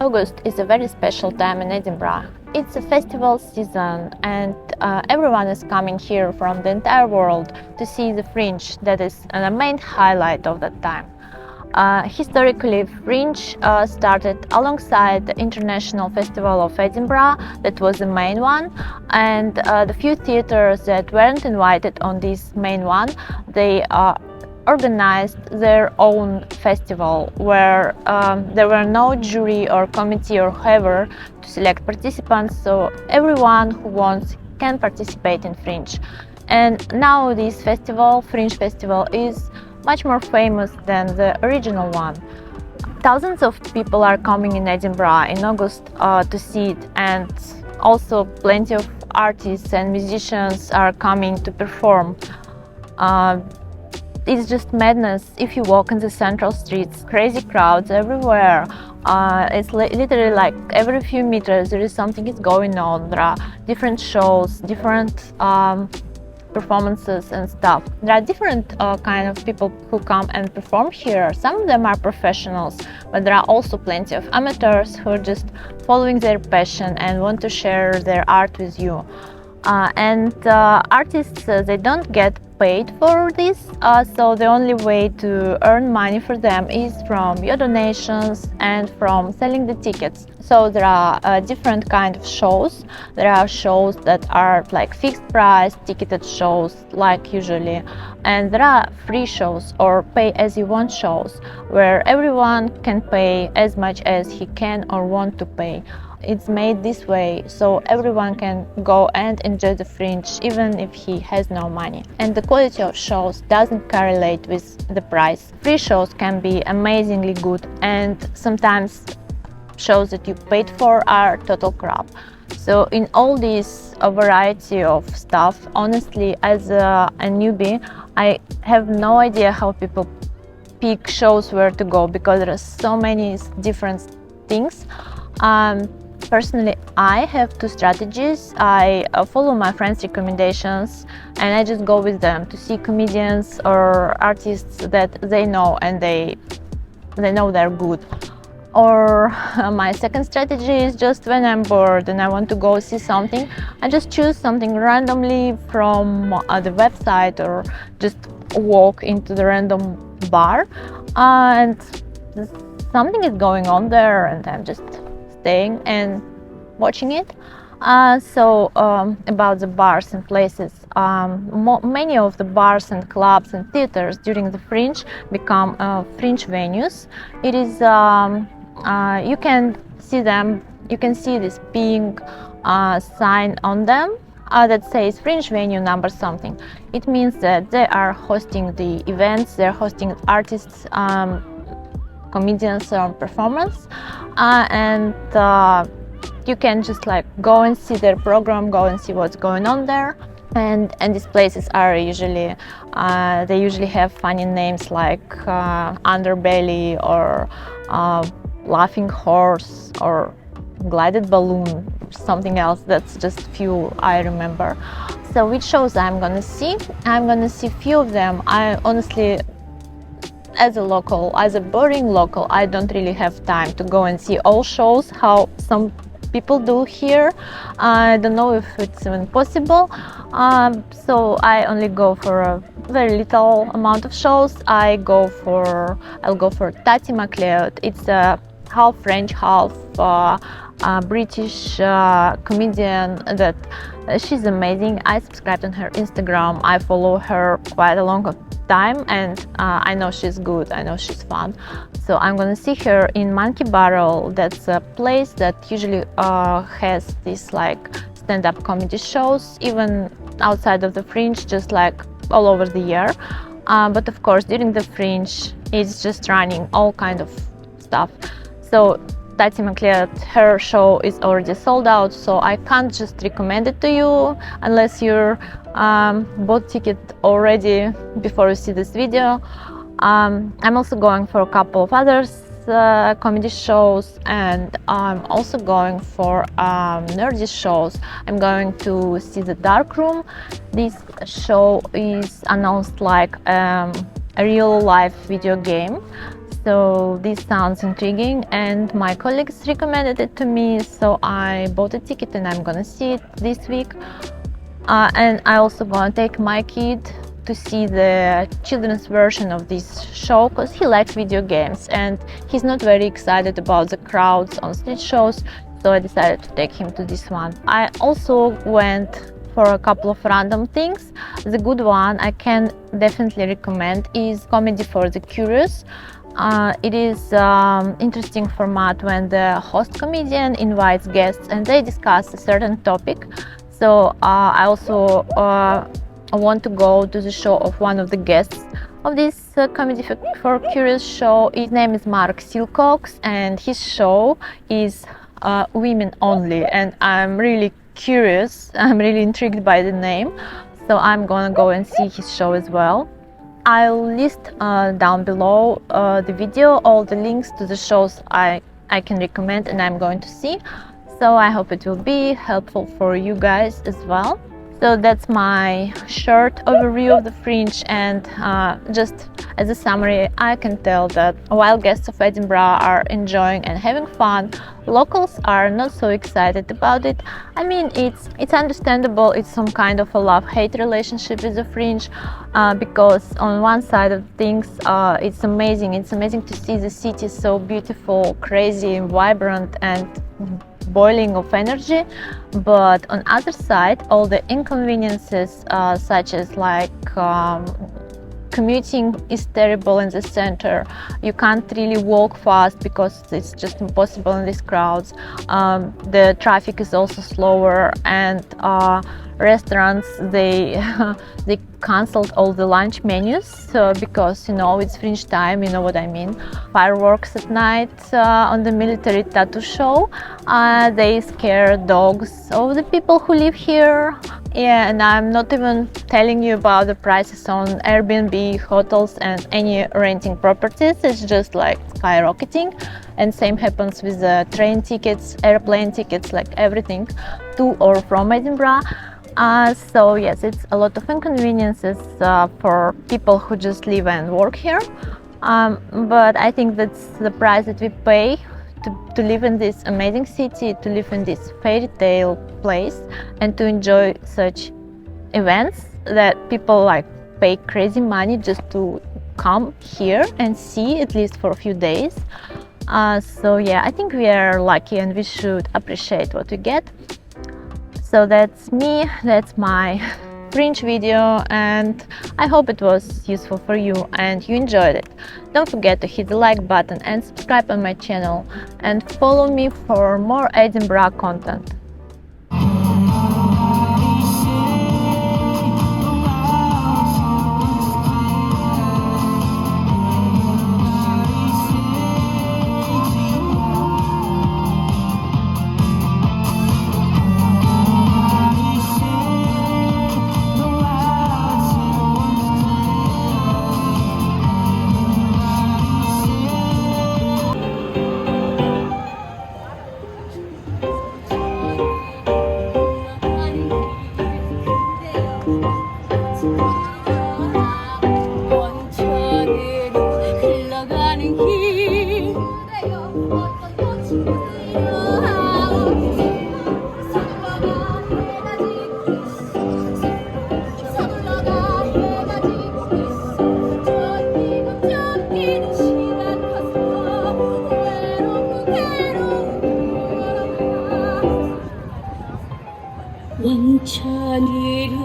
August is a very special time in Edinburgh. It's a festival season and everyone is coming here from the entire world to see the Fringe. That is the main highlight of that time. Historically, Fringe started alongside the International Festival of Edinburgh, that was the main one, and the few theatres that weren't invited on this main one, they organized their own festival where there were no jury or committee or whoever to select participants, so everyone who wants can participate in Fringe. And now this festival, Fringe Festival, is much more famous than the original one. Thousands of people are coming in Edinburgh in August to see it, and also plenty of artists and musicians are coming to perform. It's just madness. If you walk in the central streets, crazy crowds everywhere. It's literally like every few meters there is something is going on. There are different shows, different performances and stuff. There are different kind of people who come and perform here. Some of them are professionals, but there are also plenty of amateurs who are just following their passion and want to share their art with you. Artists, they don't get paid for this, so the only way to earn money for them is from your donations and from selling the tickets. So there are different kind of shows. There are shows that are like fixed price, ticketed shows like usually, and there are free shows or pay as you want shows where everyone can pay as much as he can or want to pay. It's made this way so everyone can go and enjoy the Fringe even if he has no money. And the quality of shows doesn't correlate with the price. Free shows can be amazingly good, and sometimes shows that you paid for are total crap. So in all this variety of stuff, honestly, as a newbie, I have no idea how people pick shows where to go, because there are so many different things. Personally, I have two strategies. I follow my friends' recommendations and I just go with them to see comedians or artists that they know and they know they're good. Or my second strategy is just when I'm bored and I want to go see something, I just choose something randomly from the website or just walk into the random bar and something is going on there and I'm just staying and watching it. About the bars and places, many of the bars and clubs and theaters during the Fringe become Fringe venues. It is you can see them, you can see this pink sign on them that says Fringe venue number something. It means that they are hosting the events, they're hosting artists, comedians or performance, and you can just like go and see their program, go and see what's going on there. And these places are usually they usually have funny names like Underbelly or Laughing Horse or Glided Balloon, something else. That's just few I remember. So which shows I'm gonna see? I'm gonna see few of them. I honestly, as a boring local, I don't really have time to go and see all shows how some people do here. I don't know if it's even possible. So I only go for a very little amount of shows. I'll go for Tati MacLeod. It's a half French, half British comedian that she's amazing. I subscribed on her Instagram. I follow her quite a long time and I know she's good, I know she's fun. So I'm gonna see her in Monkey Barrel. That's a place that usually has these like stand-up comedy shows, even outside of the Fringe, just like all over the year. But of course during the Fringe it's just running all kind of stuff. So Tati MacLeod, her show is already sold out, so I can't just recommend it to you unless you're bought ticket already before you see this video. I'm also going for a couple of others comedy shows, and I'm also going for nerdy shows. I'm going to see The Dark Room. This show is announced like a real life video game. So this sounds intriguing, and my colleagues recommended it to me, so I bought a ticket and I'm gonna see it this week. And I also gonna take my kid to see the children's version of this show because he likes video games and he's not very excited about the crowds on street shows, so I decided to take him to this one. I also went for a couple of random things. The good one I can definitely recommend is Comedy for the Curious. It is interesting format when the host comedian invites guests and they discuss a certain topic. So I also want to go to the show of one of the guests of this Comedy for Curious show. His name is Mark Silcox and his show is women only, and I'm really curious, I'm really intrigued by the name, so I'm gonna go and see his show as well. I'll list down below the video all the links to the shows I can recommend and I'm going to see, so I hope it will be helpful for you guys as well. So that's my short overview of the Fringe, and just as a summary, I can tell that while guests of Edinburgh are enjoying and having fun, locals are not so excited about it. I mean, it's understandable, it's some kind of a love-hate relationship with the Fringe, because on one side of things, it's amazing to see the city so beautiful, crazy, vibrant and boiling of energy, but on other side all the inconveniences such as like commuting is terrible in the center. You can't really walk fast because it's just impossible in these crowds. The traffic is also slower, and restaurants they canceled all the lunch menus because, you know, it's Fringe time, you know what I mean. Fireworks at night on the military tattoo show, they scare dogs of the people who live here. Yeah, and I'm not even telling you about the prices on Airbnb, hotels and any renting properties. It's just like skyrocketing, and same happens with the train tickets, airplane tickets, like everything to or from Edinburgh. So yes, it's a lot of inconveniences for people who just live and work here, but I think that's the price that we pay to live in this amazing city, to live in this fairy tale place, and to enjoy such events that people like pay crazy money just to come here and see, at least for a few days. So yeah, I think we are lucky and we should appreciate what we get. So that's me, that's my Fringe video, and I hope it was useful for you and you enjoyed it. Don't forget to hit the like button and subscribe on my channel, and follow me for more Edinburgh content. 원천으로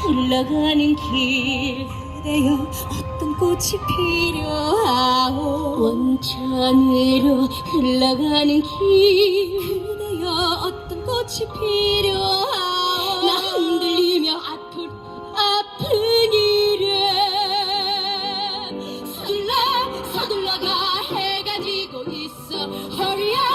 흘러가는 길, 그대여 어떤 꽃이 필요하오. 원천으로 흘러가는 길, 그대여 어떤 꽃이 필요하오. 나 흔들리며 아픈 길에 서둘러가 해가 지고 있어. Hurry up.